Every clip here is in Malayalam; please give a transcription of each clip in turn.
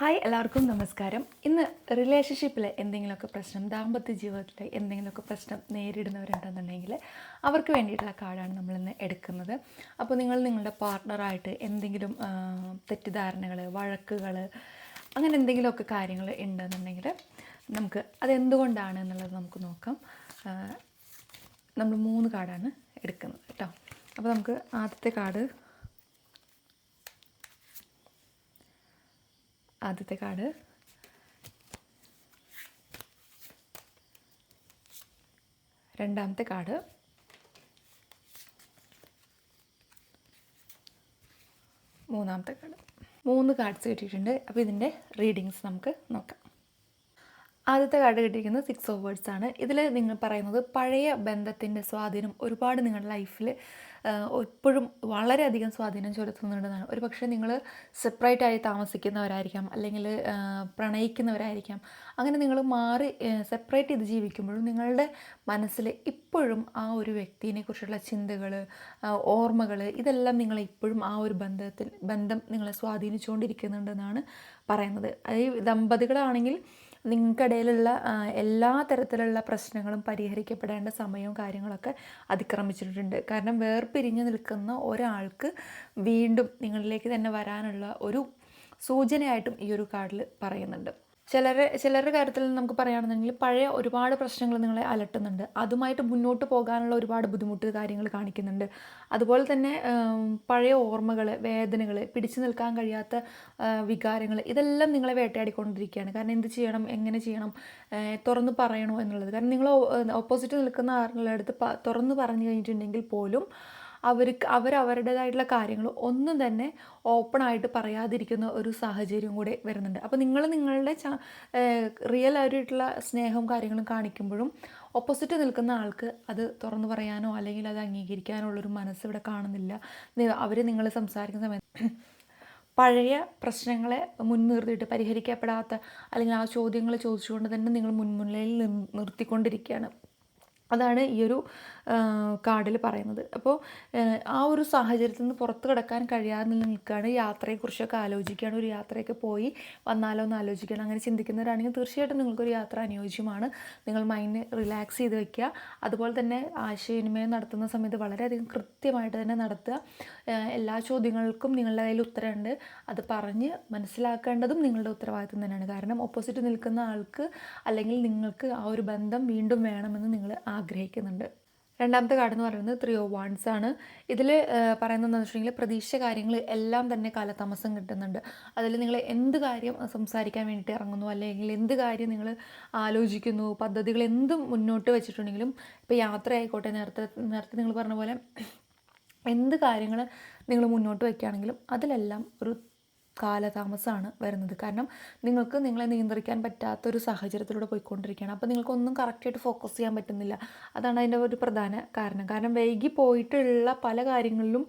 ഹായ് എല്ലാവർക്കും നമസ്കാരം. ഇന്ന് റിലേഷൻഷിപ്പിൽ എന്തെങ്കിലുമൊക്കെ പ്രശ്നം, ദാമ്പത്യ ജീവിതത്തിൽ എന്തെങ്കിലുമൊക്കെ പ്രശ്നം നേരിടുന്നവരുണ്ടെന്നുണ്ടെങ്കിൽ അവർക്ക് വേണ്ടിയിട്ടുള്ള കാർഡാണ് നമ്മളിന്ന് എടുക്കുന്നത്. അപ്പോൾ നിങ്ങൾ നിങ്ങളുടെ പാർട്ട്ണറായിട്ട് എന്തെങ്കിലും തെറ്റിദ്ധാരണകൾ, വഴക്കുകൾ, അങ്ങനെ എന്തെങ്കിലുമൊക്കെ കാര്യങ്ങൾ ഉണ്ടെന്നുണ്ടെങ്കിൽ നമുക്ക് അതെന്തുകൊണ്ടാണ് എന്നുള്ളത് നമുക്ക് നോക്കാം. നമ്മൾ 3 കാർഡാണ് എടുക്കുന്നത് കേട്ടോ. അപ്പോൾ നമുക്ക് ആദ്യത്തെ കാർഡ് രണ്ടാമത്തെ കാർഡ്, മൂന്നാമത്തെ കാർഡ്. 3 കാർഡ്സ് കിട്ടിയിട്ടുണ്ട്. അപ്പോൾ ഇതിൻ്റെ റീഡിങ്സ് നമുക്ക് നോക്കാം. ആദ്യത്തെ കാർഡ് കിട്ടിയിരിക്കുന്നത് 6 ഓഫ് വേർഡ്സ് ആണ്. ഇതിൽ നിങ്ങൾ പറയുന്നത് പഴയ ബന്ധത്തിൻ്റെ സ്വാധീനം ഒരുപാട് നിങ്ങളുടെ ലൈഫിൽ എപ്പോഴും വളരെയധികം സ്വാധീനം ചെലുത്തുന്നുണ്ടെന്നാണ്. ഒരു പക്ഷേ നിങ്ങൾ സെപ്പറേറ്റായി താമസിക്കുന്നവരായിരിക്കാം, അല്ലെങ്കിൽ പ്രണയിക്കുന്നവരായിരിക്കാം. അങ്ങനെ നിങ്ങൾ മാറി സെപ്പറേറ്റ് ചെയ്ത് ജീവിക്കുമ്പോഴും നിങ്ങളുടെ മനസ്സിൽ ഇപ്പോഴും ആ ഒരു വ്യക്തിയെക്കുറിച്ചുള്ള ചിന്തകൾ, ഓർമ്മകൾ, ഇതെല്ലാം നിങ്ങളെ ഇപ്പോഴും ആ ഒരു ബന്ധം നിങ്ങളെ സ്വാധീനിച്ചുകൊണ്ടിരിക്കുന്നുണ്ടെന്നാണ് പറയുന്നത്. ഈ ദമ്പതികളാണെങ്കിൽ നിങ്ങൾക്കിടയിലുള്ള എല്ലാ തരത്തിലുള്ള പ്രശ്നങ്ങളും പരിഹരിക്കപ്പെടേണ്ട സമയവും കാര്യങ്ങളൊക്കെ അതിക്രമിച്ചിട്ടുണ്ട്. കാരണം വേർപിരിഞ്ഞ് നിൽക്കുന്ന ഒരാൾക്ക് വീണ്ടും നിങ്ങളിലേക്ക് തന്നെ വരാനുള്ള ഒരു സൂചനയായിട്ടും ഈ ഒരു കാർഡിൽ പറയുന്നുണ്ട്. ചിലരുടെ കാര്യത്തിൽ നമുക്ക് പറയുകയാണെന്നുണ്ടെങ്കിൽ പഴയ ഒരുപാട് പ്രശ്നങ്ങൾ നിങ്ങളെ അലട്ടുന്നുണ്ട്. അതുമായിട്ട് മുന്നോട്ട് പോകാനുള്ള ഒരുപാട് ബുദ്ധിമുട്ട് കാര്യങ്ങൾ കാണിക്കുന്നുണ്ട്. അതുപോലെ തന്നെ പഴയ ഓർമ്മകൾ, വേദനകൾ, പിടിച്ചു നിൽക്കാൻ കഴിയാത്ത വികാരങ്ങൾ, ഇതെല്ലാം നിങ്ങളെ വേട്ടയാടിക്കൊണ്ടിരിക്കുകയാണ്. കാരണം എന്ത് ചെയ്യണം, എങ്ങനെ ചെയ്യണം, തുറന്ന് പറയണോ എന്നുള്ളത്. കാരണം നിങ്ങൾ ഓപ്പോസിറ്റ് നിൽക്കുന്ന ആളുടെ അടുത്ത് തുറന്ന് പറഞ്ഞു കഴിഞ്ഞിട്ടുണ്ടെങ്കിൽ പോലും അവരവരുടേതായിട്ടുള്ള കാര്യങ്ങൾ ഒന്നും തന്നെ ഓപ്പണായിട്ട് പറയാതിരിക്കുന്ന ഒരു സാഹചര്യം കൂടെ വരുന്നുണ്ട്. അപ്പോൾ നിങ്ങളുടെ റിയൽ ആയിട്ടുള്ള സ്നേഹവും കാര്യങ്ങളും കാണിക്കുമ്പോഴും ഓപ്പോസിറ്റ് നിൽക്കുന്ന ആൾക്ക് അത് തുറന്നു പറയാനോ അല്ലെങ്കിൽ അത് അംഗീകരിക്കാനോ ഉള്ളൊരു മനസ്സ് ഇവിടെ കാണുന്നില്ല. അവർ നിങ്ങൾ സംസാരിക്കുന്ന സമയത്ത് പഴയ പ്രശ്നങ്ങളെ മുൻനിർത്തിയിട്ട് പരിഹരിക്കപ്പെടാത്ത അല്ലെങ്കിൽ ആ ചോദ്യങ്ങൾ ചോദിച്ചുകൊണ്ട് തന്നെ നിങ്ങൾ മുൻനിരയിൽ നിർത്തിക്കൊണ്ടിരിക്കുകയാണ്. അതാണ് ഈ ഒരു കാർഡിൽ പറയുന്നത്. അപ്പോൾ ആ ഒരു സാഹചര്യത്തിൽ നിന്ന് പുറത്ത് കിടക്കാൻ കഴിയാതെ നിൽക്കുകയാണ്. യാത്രയെക്കുറിച്ചൊക്കെ ആലോചിക്കുകയാണ്. ഒരു യാത്രയൊക്കെ പോയി വന്നാലോ എന്ന് ആലോചിക്കുകയാണ്. അങ്ങനെ ചിന്തിക്കുന്നവരാണെങ്കിൽ തീർച്ചയായിട്ടും നിങ്ങൾക്കൊരു യാത്ര അനുയോജ്യമാണ്. നിങ്ങൾ മൈൻഡ് റിലാക്സ് ചെയ്ത് വയ്ക്കുക. അതുപോലെ തന്നെ ആശയവിനിമയം നടത്തുന്ന സമയത്ത് വളരെയധികം കൃത്യമായിട്ട് തന്നെ നടത്തുക. എല്ലാ ചോദ്യങ്ങൾക്കും നിങ്ങളുടെ കയ്യിൽ ഉത്തരമുണ്ട്. അത് പറഞ്ഞ് മനസ്സിലാക്കേണ്ടതും നിങ്ങളുടെ ഉത്തരവാദിത്വം തന്നെയാണ്. കാരണം ഓപ്പോസിറ്റ് നിൽക്കുന്ന ആൾക്ക് അല്ലെങ്കിൽ നിങ്ങൾക്ക് ആ ഒരു ബന്ധം വീണ്ടും വേണമെന്ന് നിങ്ങൾ ആഗ്രഹിക്കുന്നുണ്ട്. രണ്ടാമത്തെ കാർഡ് എന്ന് പറയുന്നത് 3 ഓഫ് വാൻഡ്സ് ആണ്. ഇതിൽ പറയുന്നത് എന്താണെന്ന് വെച്ചിട്ടുണ്ടെങ്കിൽ പ്രതീക്ഷിച്ച കാര്യങ്ങൾ എല്ലാം തന്നെ കാലതാമസം കിട്ടുന്നുണ്ട്. അതിൽ നിങ്ങൾ എന്ത് കാര്യം സംസാരിക്കാൻ വേണ്ടിയിട്ട് ഇറങ്ങുന്നു, അല്ലെങ്കിൽ എന്ത് കാര്യം നിങ്ങൾ ആലോചിക്കുന്നു, പദ്ധതികൾ എന്തും മുന്നോട്ട് വെച്ചിട്ടുണ്ടെങ്കിലും, ഇപ്പോൾ യാത്ര ആയിക്കോട്ടെ, നേരത്തെ നിങ്ങൾ പറഞ്ഞ പോലെ എന്ത് കാര്യങ്ങൾ നിങ്ങൾ മുന്നോട്ട് വയ്ക്കുകയാണെങ്കിലും അതിലെല്ലാം ഒരു കാലതാമസമാണ് വരുന്നത്. കാരണം നിങ്ങൾക്ക് നിങ്ങളെ നിയന്ത്രിക്കാൻ പറ്റാത്തൊരു സാഹചര്യത്തിലൂടെ പോയിക്കൊണ്ടിരിക്കുകയാണ്. അപ്പോൾ നിങ്ങൾക്കൊന്നും കറക്റ്റായിട്ട് ഫോക്കസ് ചെയ്യാൻ പറ്റുന്നില്ല. അതാണ് അതിൻ്റെ ഒരു പ്രധാന കാരണം. കാരണം വൈകി പോയിട്ടുള്ള പല കാര്യങ്ങളിലും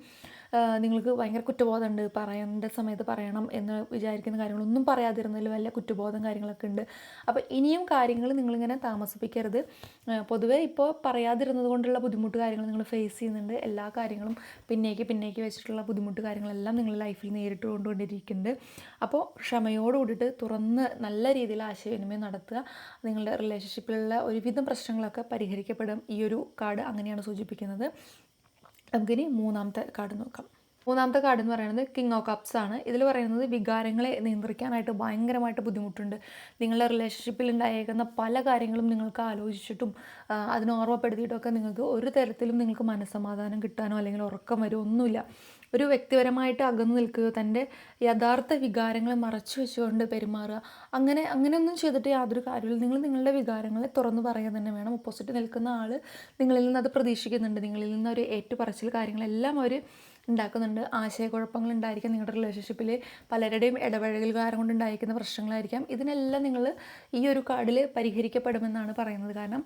നിങ്ങൾക്ക് ഭയങ്കര കുറ്റബോധമുണ്ട്. പറയേണ്ട സമയത്ത് പറയണം എന്ന് വിചാരിക്കുന്ന കാര്യങ്ങളൊന്നും പറയാതിരുന്നതിൽ വല്ല കുറ്റബോധം കാര്യങ്ങളൊക്കെ ഉണ്ട്. അപ്പോൾ ഇനിയും കാര്യങ്ങൾ നിങ്ങളിങ്ങനെ താമസിപ്പിക്കരുത്. പൊതുവേ ഇപ്പോൾ പറയാതിരുന്നത് കൊണ്ടുള്ള ബുദ്ധിമുട്ട് കാര്യങ്ങൾ നിങ്ങൾ ഫേസ് ചെയ്യുന്നുണ്ട്. എല്ലാ കാര്യങ്ങളും പിന്നേക്ക് വെച്ചിട്ടുള്ള ബുദ്ധിമുട്ട് കാര്യങ്ങളെല്ലാം നിങ്ങൾ ലൈഫിൽ നേരിട്ട് കൊണ്ടുകൊണ്ടിരിക്കുന്നുണ്ട്. അപ്പോൾ ക്ഷമയോട് കൂടിയിട്ട് തുറന്ന് നല്ല രീതിയിൽ ആശയവിനിമയം നടത്തുക. നിങ്ങളുടെ റിലേഷൻഷിപ്പിലുള്ള ഒരുവിധം പ്രശ്നങ്ങളൊക്കെ പരിഹരിക്കപ്പെടും. ഈ ഒരു കാർഡ് അങ്ങനെയാണ് സൂചിപ്പിക്കുന്നത്. നമുക്കിനി മൂന്നാമത്തെ കാർഡ് നോക്കാം. മൂന്നാമത്തെ കാർഡ് എന്ന് പറയുന്നത് കിങ് ഓഫ് കപ്സ് ആണ്. ഇതിൽ പറയുന്നത് വികാരങ്ങളെ നിയന്ത്രിക്കാനായിട്ട് ഭയങ്കരമായിട്ട് ബുദ്ധിമുട്ടുണ്ട്. നിങ്ങളുടെ റിലേഷൻഷിപ്പിൽ ഉണ്ടായേക്കുന്ന പല കാര്യങ്ങളും നിങ്ങൾക്ക് ആലോചിച്ചിട്ടും അതിനെ ഓർമ്മപ്പെടുത്തിയിട്ടൊക്കെ നിങ്ങൾക്ക് ഒരു തരത്തിലും നിങ്ങൾക്ക് മനസ്സമാധാനം കിട്ടാനോ അല്ലെങ്കിൽ ഉറക്കം വരുമോ ഒന്നുമില്ല. ഒരു വ്യക്തിപരമായിട്ട് അകന്നു നിൽക്കുക, തൻ്റെ യഥാർത്ഥ വികാരങ്ങളെ മറച്ചു വെച്ചുകൊണ്ട് പെരുമാറുക, അങ്ങനെയൊന്നും ചെയ്തിട്ട് യാതൊരു കാര്യമില്ല. നിങ്ങൾ നിങ്ങളുടെ വികാരങ്ങളെ തുറന്നു പറയാൻ തന്നെ വേണം. ഓപ്പോസിറ്റ് നിൽക്കുന്ന ആൾ നിങ്ങളിൽ നിന്ന് അത് പ്രതീക്ഷിക്കുന്നുണ്ട്. നിങ്ങളിൽ നിന്ന് ഒരു ഏറ്റുപറച്ചിൽ കാര്യങ്ങളെല്ലാം അവർ ഉണ്ടാക്കുന്നുണ്ട്. ആശയക്കുഴപ്പങ്ങൾ ഉണ്ടായിരിക്കാം. നിങ്ങളുടെ റിലേഷൻഷിപ്പിൽ പലരുടെയും ഇടപഴകൽ കാരണം കൊണ്ട് ഉണ്ടായിരിക്കുന്ന പ്രശ്നങ്ങളായിരിക്കാം. ഇതിനെല്ലാം നിങ്ങൾ ഈ ഒരു കാർഡിൽ പരിഹരിക്കപ്പെടുമെന്നാണ് പറയുന്നത്. കാരണം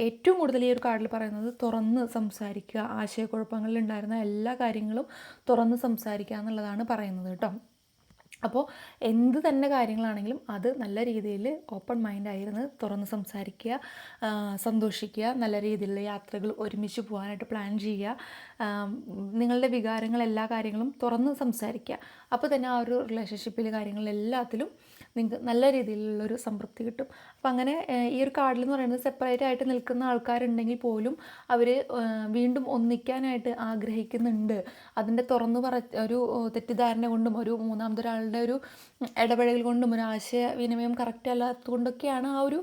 ഏറ്റവും കൂടുതൽ ഈ ഒരു കാർഡിൽ പറയുന്നത് തുറന്ന് സംസാരിക്കുക, ആശയക്കുഴപ്പങ്ങളിൽ ഉണ്ടായിരുന്ന എല്ലാ കാര്യങ്ങളും തുറന്ന് സംസാരിക്കുക എന്നുള്ളതാണ് പറയുന്നത് കേട്ടോ. അപ്പോൾ എന്ത് തന്നെ കാര്യങ്ങളാണെങ്കിലും അത് നല്ല രീതിയിൽ ഓപ്പൺ മൈൻഡായിരുന്ന് തുറന്ന് സംസാരിക്കുക, സന്തോഷിക്കുക, നല്ല രീതിയിലുള്ള യാത്രകൾ ഒരുമിച്ച് പോകാനായിട്ട് പ്ലാൻ ചെയ്യുക, നിങ്ങളുടെ വികാരങ്ങൾ എല്ലാ കാര്യങ്ങളും തുറന്ന് സംസാരിക്കുക. അപ്പോൾ തന്നെ ആ ഒരു റിലേഷൻഷിപ്പിലെ കാര്യങ്ങളെല്ലാത്തിലും നിങ്ങൾക്ക് നല്ല രീതിയിലുള്ളൊരു സംതൃപ്തി കിട്ടും. അപ്പോൾ അങ്ങനെ ഈ ഒരു കാർഡിലെന്ന് പറയുന്നത് സെപ്പറേറ്റ് ആയിട്ട് നിൽക്കുന്ന ആൾക്കാരുണ്ടെങ്കിൽ പോലും അവർ വീണ്ടും ഒന്നിക്കാനായിട്ട് ആഗ്രഹിക്കുന്നുണ്ട്. അതിൻ്റെ തുറന്നു ഒരു തെറ്റിദ്ധാരണ കൊണ്ടും ഒരു മൂന്നാമതൊരാളുടെ ഒരു ഇടപെടൽ കൊണ്ടും ഒരു ആശയവിനിമയം കറക്റ്റ് അല്ലാത്തത് കൊണ്ടൊക്കെയാണ് ആ ഒരു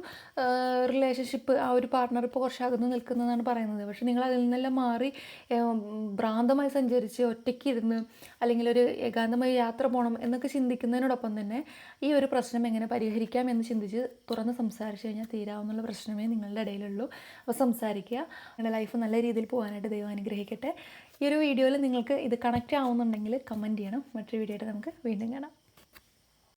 റിലേഷൻഷിപ്പ്, ആ ഒരു പാർട്ട്ണർ ഇപ്പോൾ കുറച്ച് അകന്ന് നിൽക്കുന്നതെന്നാണ് പറയുന്നത്. പക്ഷേ നിങ്ങൾ അതിൽ നിന്നെല്ലാം മാറി ഭ്രാന്തമായി സഞ്ചരിച്ച് ഒറ്റയ്ക്കിരുന്ന് അല്ലെങ്കിൽ ഒരു ഏകാന്തമായി യാത്ര പോകണം എന്നൊക്കെ ചിന്തിക്കുന്നതിനോടൊപ്പം തന്നെ ഈ ഒരു പ്രശ്നം എങ്ങനെ പരിഹരിക്കാം എന്ന് ചിന്തിച്ച് തുറന്ന് സംസാരിച്ച് കഴിഞ്ഞാൽ തീരാവുന്നുള്ള പ്രശ്നമേ നിങ്ങളുടെ ഇടയിലുള്ളൂ. അപ്പോൾ സംസാരിക്കുക. നിങ്ങളുടെ ലൈഫ് നല്ല രീതിയിൽ പോകാനായിട്ട് ദൈവം അനുഗ്രഹിക്കട്ടെ. ഈ ഒരു വീഡിയോയിൽ നിങ്ങൾക്ക് ഇത് കണക്റ്റ് ആവുന്നുണ്ടെങ്കിൽ കമൻറ്റ് ചെയ്യണം. മറ്റൊരു വീഡിയോ ആയിട്ട് നമുക്ക് വീണ്ടും കാണാം.